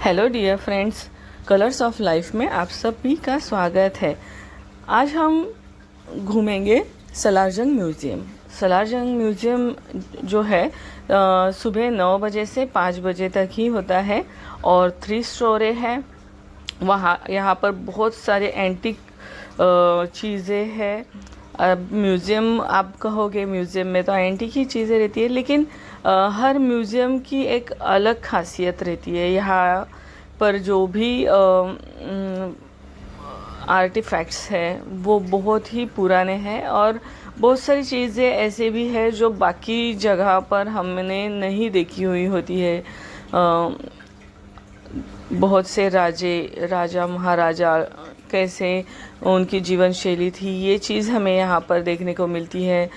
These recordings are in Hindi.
Hello dear friends, colours of life में आप सभी का स्वागत है। आज हम घूमेंगे सलारजंग म्यूज़ियम। सलारजंग म्यूज़ियम जो है सुबह 9 बजे से 5 बजे तक ही होता है और 3 स्टोरी है। यहाँ पर बहुत सारे एंटीक चीज़ें हैं। अब म्यूज़ियम आप कहोगे म्यूज़ियम में तो एंटीक ही चीज़ें रहती है, लेकिन हर म्यूज़ियम की एक अलग खासियत रहती है। यहाँ पर जो भी आर्टिफैक्ट्स हैं वो बहुत ही पुराने हैं और बहुत सारी चीज़ें ऐसे भी हैं जो बाकी जगह पर हमने नहीं देखी हुई होती है। बहुत से राजा महाराजा कैसे उनकी जीवन शैली थी, ये चीज़ हमें यहाँ पर देखने को मिलती है।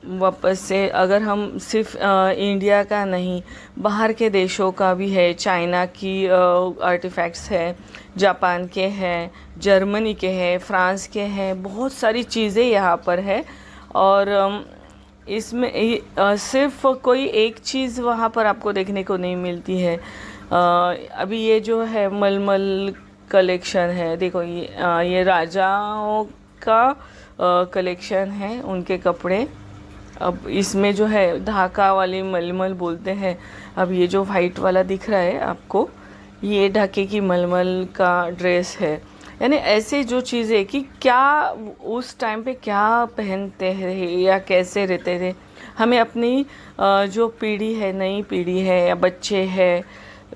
वापस से अगर हम सिर्फ इंडिया का नहीं, बाहर के देशों का भी है। चाइना की आर्टिफैक्ट्स है, जापान के हैं, जर्मनी के हैं, फ्रांस के हैं, बहुत सारी चीज़ें यहाँ पर है। और इसमें सिर्फ कोई एक चीज़ वहाँ पर आपको देखने को नहीं मिलती है। अभी ये जो है मलमल कलेक्शन है, देखो ये राजाओं का कलेक्शन है, उनके कपड़े। अब इसमें जो है ढाका वाली मलमल बोलते हैं। अब ये जो वाइट वाला दिख रहा है आपको, ये ढाके की मलमल का ड्रेस है। यानी ऐसे जो चीज़ें कि क्या उस टाइम पे क्या पहनते हैं या कैसे रहते थे, हमें अपनी जो पीढ़ी है, नई पीढ़ी है या बच्चे हैं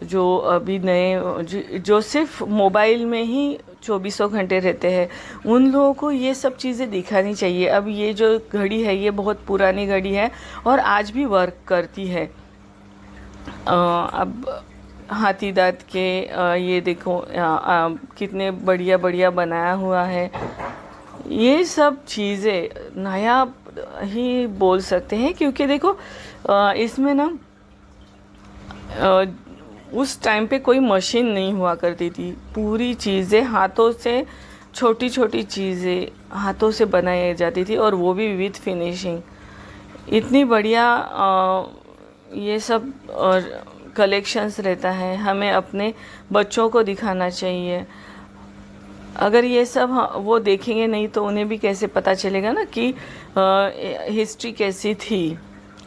जो अभी नए जो सिर्फ मोबाइल में ही 24 घंटे रहते हैं, उन लोगों को ये सब चीज़ें दिखानी चाहिए। अब ये जो घड़ी है ये बहुत पुरानी घड़ी है और आज भी वर्क करती है। अब हाथी दांत के ये देखो कितने बढ़िया बढ़िया बनाया हुआ है। ये सब चीज़ें नया ही बोल सकते हैं, क्योंकि देखो इसमें ना उस टाइम पे कोई मशीन नहीं हुआ करती थी। पूरी चीज़ें हाथों से, छोटी छोटी चीज़ें हाथों से बनाई जाती थी और वो भी विथ फिनिशिंग। इतनी बढ़िया ये सब कलेक्शंस रहता है, हमें अपने बच्चों को दिखाना चाहिए। अगर ये सब वो देखेंगे नहीं तो उन्हें भी कैसे पता चलेगा ना कि हिस्ट्री कैसी थी।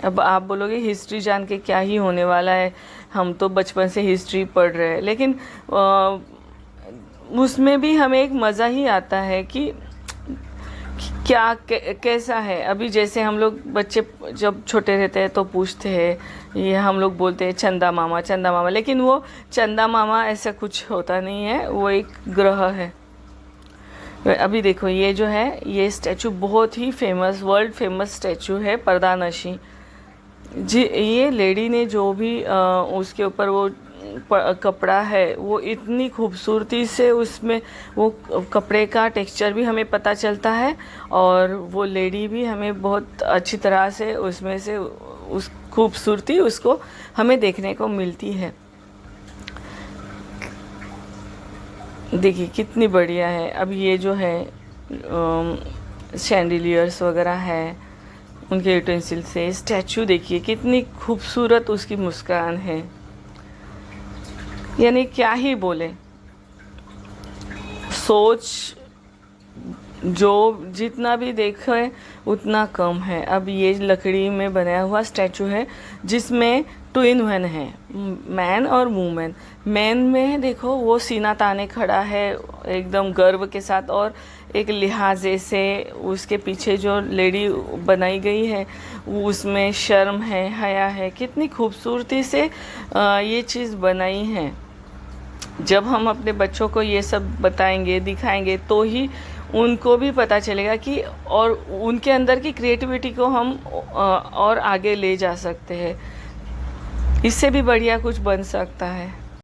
अब आप बोलोगे हिस्ट्री जान के क्या ही होने वाला है, हम तो बचपन से हिस्ट्री पढ़ रहे हैं। लेकिन उसमें भी हमें एक मज़ा ही आता है कि क्या कैसा है। अभी जैसे हम लोग बच्चे जब छोटे रहते हैं तो पूछते हैं, ये हम लोग बोलते हैं चंदा मामा चंदा मामा, लेकिन वो चंदा मामा ऐसा कुछ होता नहीं है, वो एक ग्रह है। अभी देखो ये जो है ये स्टैचू बहुत ही फेमस, वर्ल्ड फेमस स्टैचू है, परदानशी जी। ये लेडी ने जो भी उसके ऊपर वो कपड़ा है, वो इतनी खूबसूरती से उसमें वो कपड़े का टेक्सचर भी हमें पता चलता है और वो लेडी भी हमें बहुत अच्छी तरह से उसमें से उस खूबसूरती उसको हमें देखने को मिलती है। देखिए कितनी बढ़िया है। अब ये जो है शैंडिलियर्स वगैरह है, उनके यूटेंसिल से स्टैचू देखिए कितनी खूबसूरत उसकी मुस्कान है। यानी क्या ही बोले, सोच जो जितना भी देखे उतना कम है। अब ये लकड़ी में बनाया हुआ स्टैचू है जिसमें ट्विन मैन है, मैन और वूमेन। मैन में देखो वो सीना ताने खड़ा है एकदम गर्व के साथ, और एक लिहाजे से उसके पीछे जो लेडी बनाई गई है उसमें शर्म है, हया है। कितनी खूबसूरती से ये चीज़ बनाई है। जब हम अपने बच्चों को ये सब बताएंगे, दिखाएंगे, तो ही उनको भी पता चलेगा कि और उनके अंदर की क्रिएटिविटी को हम और आगे ले जा सकते हैं। इससे भी बढ़िया कुछ बन सकता है।